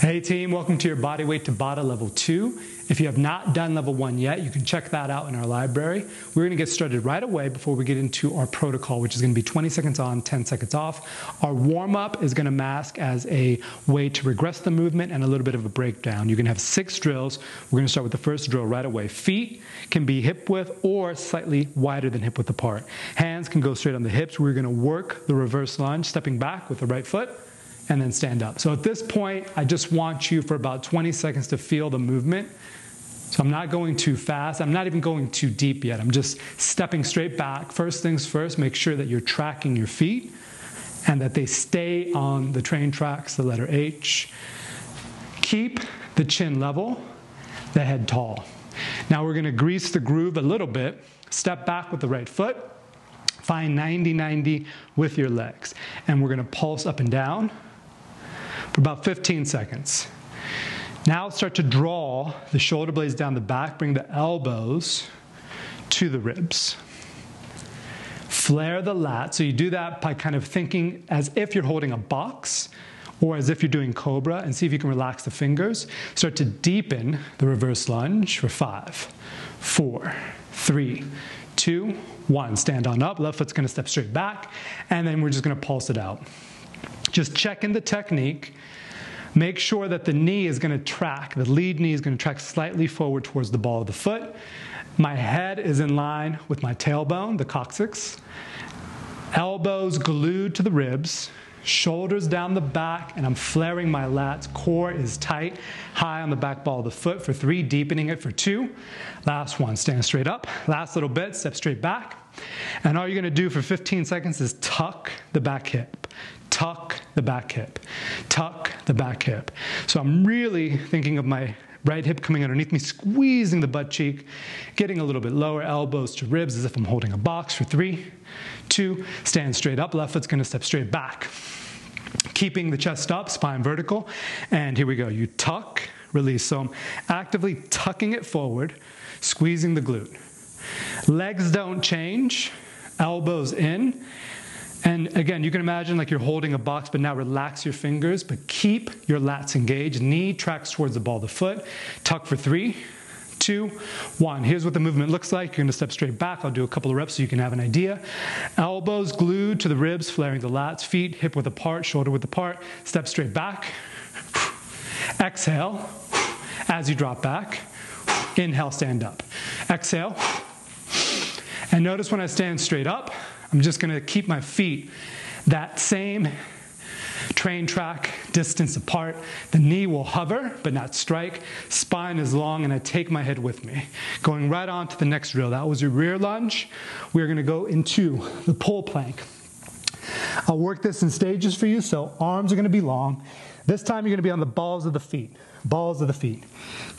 Hey team, welcome to your Bodyweight Tabata Level 2. If you have not done Level 1 yet, you can check that out in our library. We're going to get started right away before we get into our protocol, which is going to be 20 seconds on, 10 seconds off. Our warm-up is going to mask as a way to regress the movement and a little bit of a breakdown. You're going to have 6 drills. We're going to start with the first drill right away. Feet can be hip width or slightly wider than hip width apart. Hands can go straight on the hips. We're going to work the reverse lunge, stepping back with the right foot, and then stand up. So at this point, I just want you for about 20 seconds to feel the movement. So I'm not going too fast. I'm not even going too deep yet. I'm just stepping straight back. First things first, make sure that you're tracking your feet and that they stay on the train tracks, the letter H. Keep the chin level, the head tall. Now we're gonna grease the groove a little bit. Step back with the right foot. Find 90-90 with your legs. And we're gonna pulse up and down for about 15 seconds. Now start to draw the shoulder blades down the back, bring the elbows to the ribs. Flare the lat, so you do that by kind of thinking as if you're holding a box or as if you're doing cobra, and see if you can relax the fingers. Start to deepen the reverse lunge for 5, 4, 3, 2, 1. Stand on up, left foot's gonna step straight back, and then we're just gonna pulse it out. Just check in the technique. Make sure that the knee is going to track, the lead knee is going to track slightly forward towards the ball of the foot. My head is in line with my tailbone, the coccyx. Elbows glued to the ribs, shoulders down the back, and I'm flaring my lats. Core is tight, high on the back ball of the foot for 3, deepening it for 2. Last one, stand straight up. Last little bit, step straight back. And all you're going to do for 15 seconds is tuck the back hip. Tuck the back hip, tuck the back hip. So I'm really thinking of my right hip coming underneath me, squeezing the butt cheek, getting a little bit lower, elbows to ribs as if I'm holding a box for 3, 2, stand straight up, left foot's gonna step straight back. Keeping the chest up, spine vertical, and here we go. You tuck, release. So I'm actively tucking it forward, squeezing the glute. Legs don't change, elbows in. And again, you can imagine like you're holding a box, but now relax your fingers, but keep your lats engaged. Knee tracks towards the ball of the foot. Tuck for 3, 2, 1. Here's what the movement looks like. You're gonna step straight back. I'll do a couple of reps so you can have an idea. Elbows glued to the ribs, flaring the lats, feet hip width apart, shoulder width apart. Step straight back. Exhale as you drop back. Inhale, stand up. Exhale. And notice when I stand straight up, I'm just going to keep my feet that same train track distance apart. The knee will hover, but not strike. Spine is long, and I take my head with me. Going right on to the next drill. That was your rear lunge. We're going to go into the pull plank. I'll work this in stages for you, so arms are going to be long. This time you're going to be on the balls of the feet. Balls of the feet.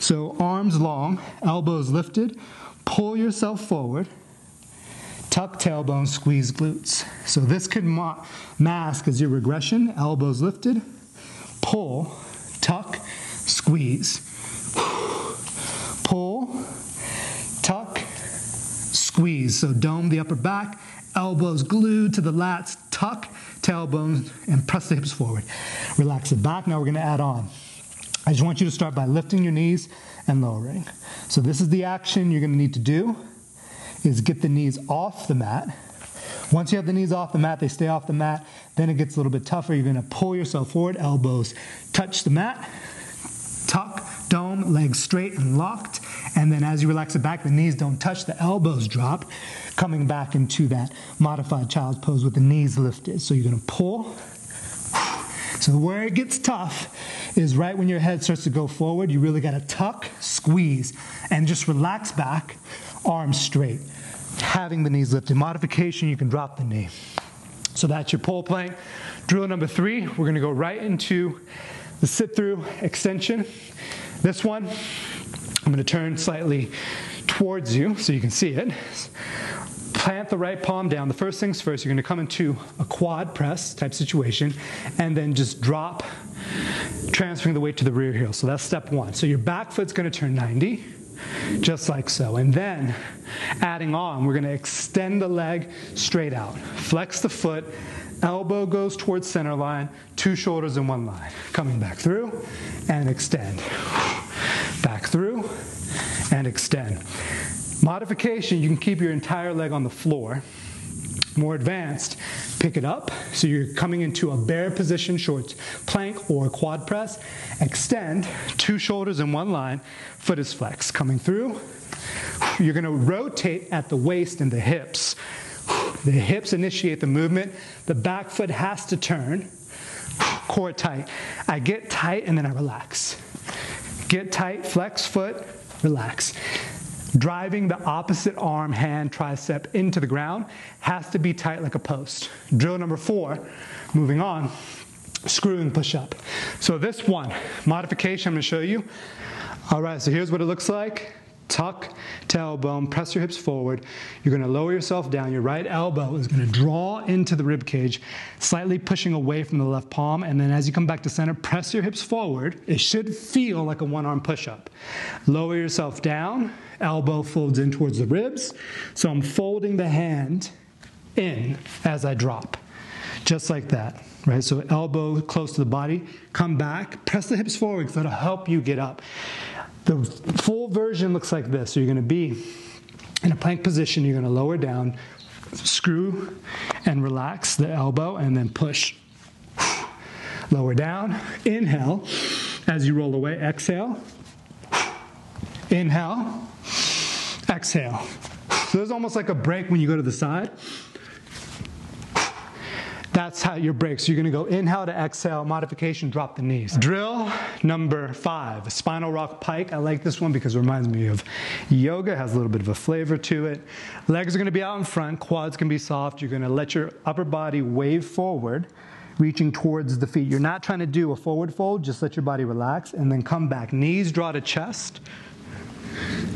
So arms long, elbows lifted. Pull yourself forward. Tuck tailbone, squeeze glutes. So this could mask as your regression. Elbows lifted, pull, tuck, squeeze. Pull, tuck, squeeze. So dome the upper back, elbows glued to the lats, tuck, tailbone, and press the hips forward. Relax the back. Now we're gonna add on. I just want you to start by lifting your knees and lowering. So this is the action you're gonna need to do. Is get the knees off the mat. Once you have the knees off the mat, they stay off the mat, then it gets a little bit tougher. You're gonna pull yourself forward, elbows touch the mat, tuck, dome, legs straight and locked, and then as you relax the back, the knees don't touch, the elbows drop, coming back into that modified child's pose with the knees lifted. So you're gonna pull. So where it gets tough is right when your head starts to go forward, you really gotta tuck, squeeze, and just relax back, arms straight, having the knees lifted. Modification, you can drop the knee. So that's your pull plank. Drill number 3, we're gonna go right into the sit-through extension. This one, I'm gonna turn slightly towards you so you can see it. Plant the right palm down. The first things first, you're gonna come into a quad press type situation and then just drop, transferring the weight to the rear heel. So that's step 1. So your back foot's gonna turn 90, just like so. And then adding on, we're gonna extend the leg straight out. Flex the foot, Elbow goes towards center line, 2 shoulders in 1 line. Coming back through and extend. Back through and extend. Modification, you can keep your entire leg on the floor. More advanced, pick it up. So you're coming into a bear position, short plank or quad press. Extend, 2 shoulders in 1 line, foot is flexed. Coming through, you're gonna rotate at the waist and the hips. The hips initiate the movement. The back foot has to turn. Core tight. I get tight and then I relax. Get tight, flex foot, relax. Driving the opposite arm, hand, tricep into the ground has to be tight like a post. Drill number 4, moving on, screwing push-up. So this one, modification I'm gonna show you. All right, so here's what it looks like. Tuck, tailbone, press your hips forward. You're gonna lower yourself down. Your right elbow is gonna draw into the rib cage, slightly pushing away from the left palm, and then as you come back to center, press your hips forward. It should feel like a 1-arm push-up. Lower yourself down, elbow folds in towards the ribs. So I'm folding the hand in as I drop, just like that, right? So elbow close to the body, come back, press the hips forward because that'll help you get up. The full version looks like this. So you're gonna be in a plank position, you're gonna lower down, screw and relax the elbow and then push. Lower down, inhale, as you roll away, exhale, inhale, exhale. So there's almost like a break when you go to the side. That's how your break. So you're gonna go inhale to exhale, modification, drop the knees. Drill number 5, spinal rock pike. I like this one because it reminds me of yoga, it has a little bit of a flavor to it. Legs are gonna be out in front, quads can be soft. You're gonna let your upper body wave forward, reaching towards the feet. You're not trying to do a forward fold, just let your body relax and then come back. Knees draw to chest.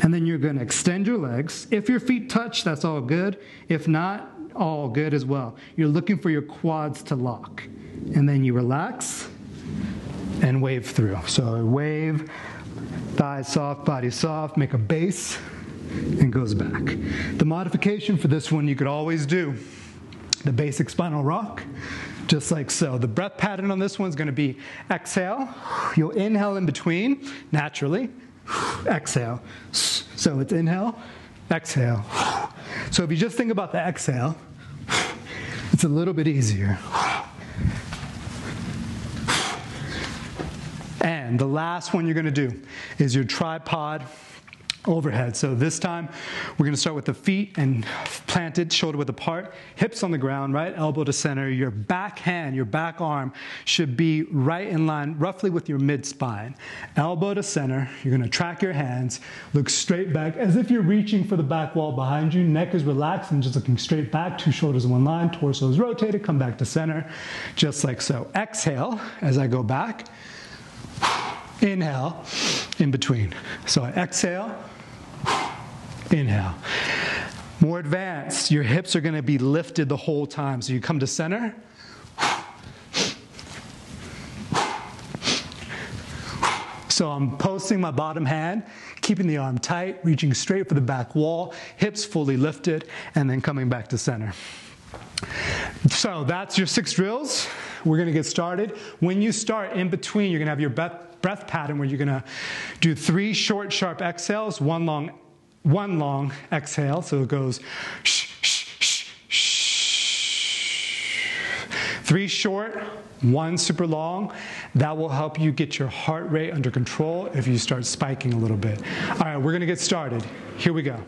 And then you're gonna extend your legs. If your feet touch, that's all good. If not, all good as well. You're looking for your quads to lock. And then you relax and wave through. So wave, thighs soft, body soft, make a base, and goes back. The modification for this one you could always do the basic spinal rock, just like so. The breath pattern on this one is gonna be exhale. You'll inhale in between, naturally. Exhale. So it's inhale, exhale. So if you just think about the exhale, it's a little bit easier. And the last one you're gonna do is your tripod overhead. So this time, we're gonna start with the feet and planted, shoulder width apart, hips on the ground, right elbow to center. Your back hand, your back arm should be right in line, roughly with your mid-spine. Elbow to center, you're gonna track your hands, look straight back as if you're reaching for the back wall behind you. Neck is relaxed and just looking straight back, 2 shoulders in 1 line, torso is rotated, come back to center, just like so. Exhale as I go back, inhale in between. So I exhale, inhale. More advanced, your hips are gonna be lifted the whole time. So you come to center. So I'm posting my bottom hand, keeping the arm tight, reaching straight for the back wall, hips fully lifted, and then coming back to center. So that's your 6 drills. We're gonna get started. When you start, in between, you're gonna have your breath pattern where you're gonna do 3 short, sharp exhales, one long exhale. So it goes shh, shh, shh, shh. 3 short, 1 super long. That will help you get your heart rate under control if you start spiking a little bit. All right, we're gonna get started. Here we go.